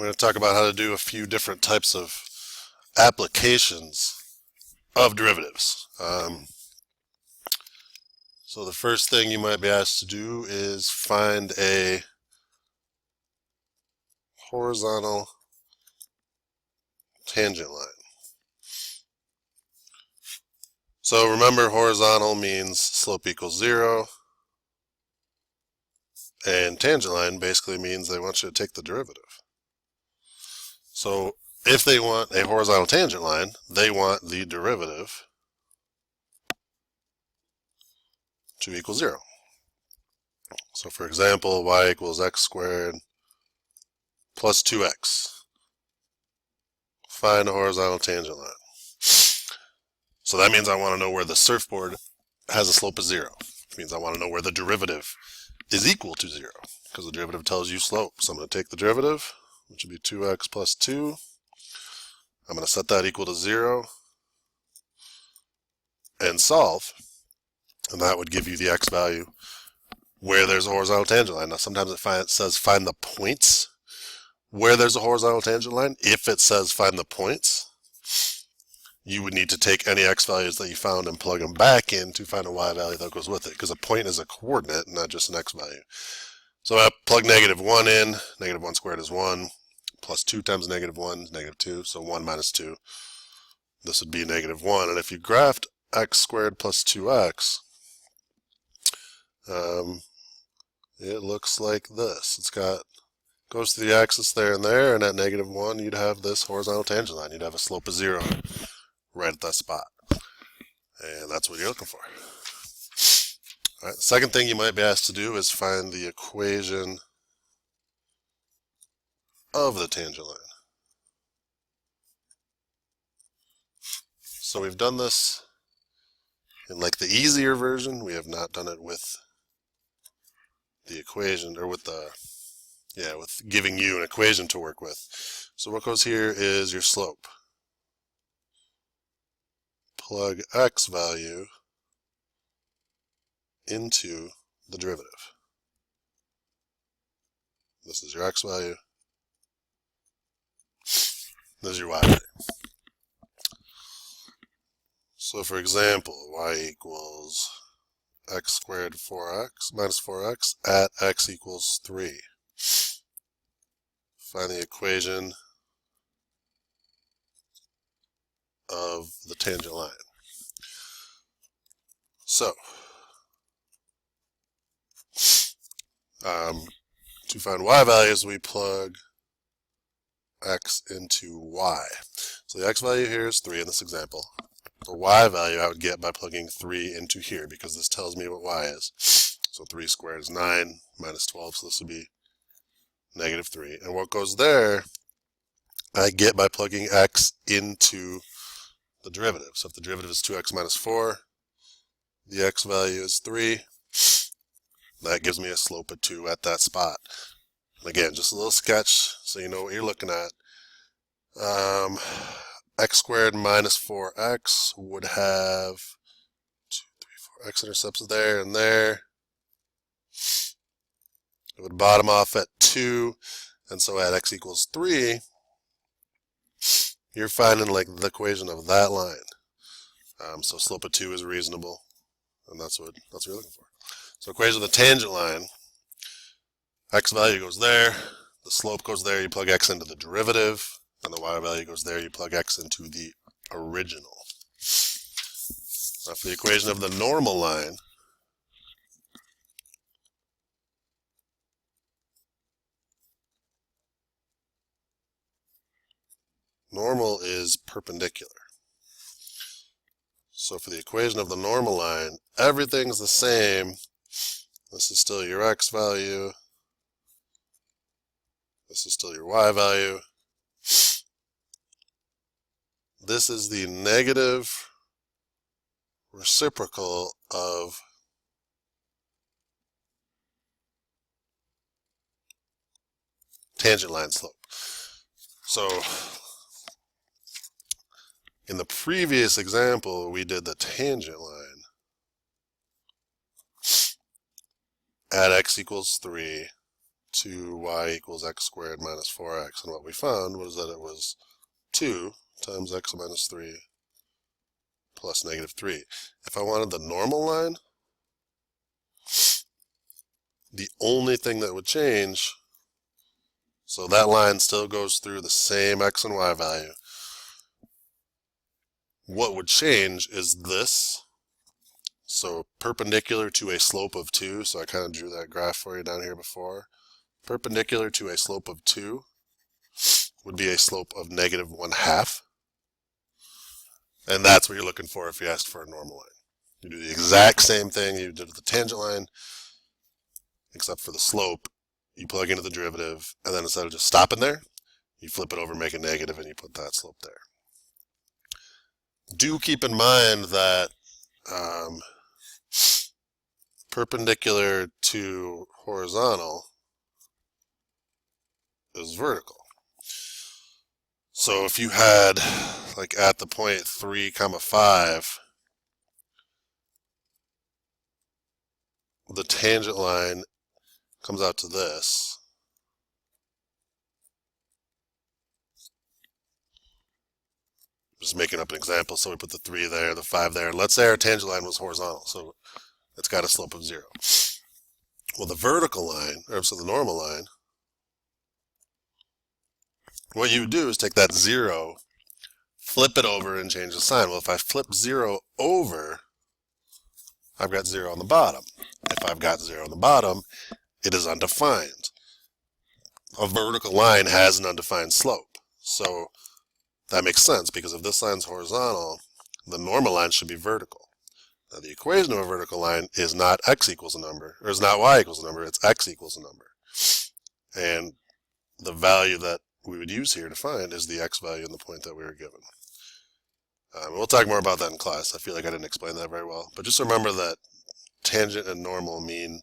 we're going to talk about how to do a few different types of applications of derivatives. So the first thing you might be asked to do is find a horizontal tangent line. So remember, horizontal means slope equals 0, and tangent line basically means they want you to take the derivative. So if they want a horizontal tangent line, they want the derivative to equal 0. So for example, y equals x squared plus 2x. Find a horizontal tangent line. So that means I want to know where the surfboard has a slope of 0. It means I want to know where the derivative is equal to 0, because the derivative tells you slope. So I'm going to take the derivative, which would be 2x plus 2. I'm going to set that equal to 0 and solve. And that would give you the x value where there's a horizontal tangent line. Now sometimes it says find the points where there's a horizontal tangent line. If it says find the points, you would need to take any x values that you found and plug them back in to find a y value that goes with it, because a point is a coordinate, not just an x value. So I plug -1 in. -1 squared is 1. Plus 2 times -1 is -2. So 1 minus 2. This would be -1. And if you graphed x squared plus 2x, it looks like this. Goes to the axis there and there, and at -1 you'd have this horizontal tangent line. You'd have a slope of 0 right at that spot. And that's what you're looking for. All right, the second thing you might be asked to do is find the equation of the tangent line. So we've done this in like the easier version. We have not done it with the equation, or with giving you an equation to work with. So what goes here is your slope. Plug x value into the derivative. This is your x value. This is your y value. So for example, y equals x squared 4x minus 4x at x equals 3. Find the equation of the tangent line. So, to find y values, we plug x into y. So the x value here is 3 in this example. The y value I would get by plugging 3 into here, because this tells me what y is. So 3 squared is 9 minus 12, so this would be -3. And what goes there, I get by plugging x into the derivative. So if the derivative is 2x minus 4, the x value is 3. That gives me a slope of 2 at that spot. And again, just a little sketch so you know what you're looking at. X squared minus 4x would have 2, 3, 4 x-intercepts there and there. It would bottom off at 2, and so at x equals 3, you're finding like the equation of that line. So slope of 2 is reasonable, and that's what you're looking for. So equation of the tangent line, x value goes there, the slope goes there, you plug x into the derivative, and the y value goes there, you plug x into the original. Now for the equation of the normal line, normal is perpendicular. So for the equation of the normal line, everything's the same. This is still your x value. This is still your y value. This is the negative reciprocal of tangent line slope. So in the previous example, we did the tangent line at x equals 3 2y equals x squared minus 4x. And what we found was that it was 2 times x minus 3 plus negative 3. If I wanted the normal line, the only thing that would change, so that line still goes through the same x and y value. What would change is this. So perpendicular to a slope of 2, so I kind of drew that graph for you down here before. Perpendicular to a slope of 2 would be a slope of negative 1/2. And that's what you're looking for if you asked for a normal line. You do the exact same thing you did with the tangent line, except for the slope. You plug into the derivative, and then instead of just stopping there, you flip it over, make it negative, and you put that slope there. Do keep in mind that perpendicular to horizontal is vertical. So if you had, like at the point 3, 5, the tangent line comes out to this. Just making up an example, so we put the 3 there, the 5 there. Let's say our tangent line was horizontal, so it's got a slope of 0. Well, the vertical line, or so the normal line, what you would do is take that 0, flip it over, and change the sign. Well, if I flip 0 over, I've got 0 on the bottom. If I've got 0 on the bottom, it is undefined. A vertical line has an undefined slope. So that makes sense, because if this line's horizontal, the normal line should be vertical. Now, the equation of a vertical line is not x equals a number, or is not y equals a number, it's x equals a number. And the value that we would use here to find is the x value in the point that we were given. We'll talk more about that in class. I feel like I didn't explain that very well. But just remember that tangent and normal mean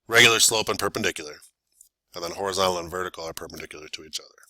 regular slope and perpendicular. And then horizontal and vertical are perpendicular to each other.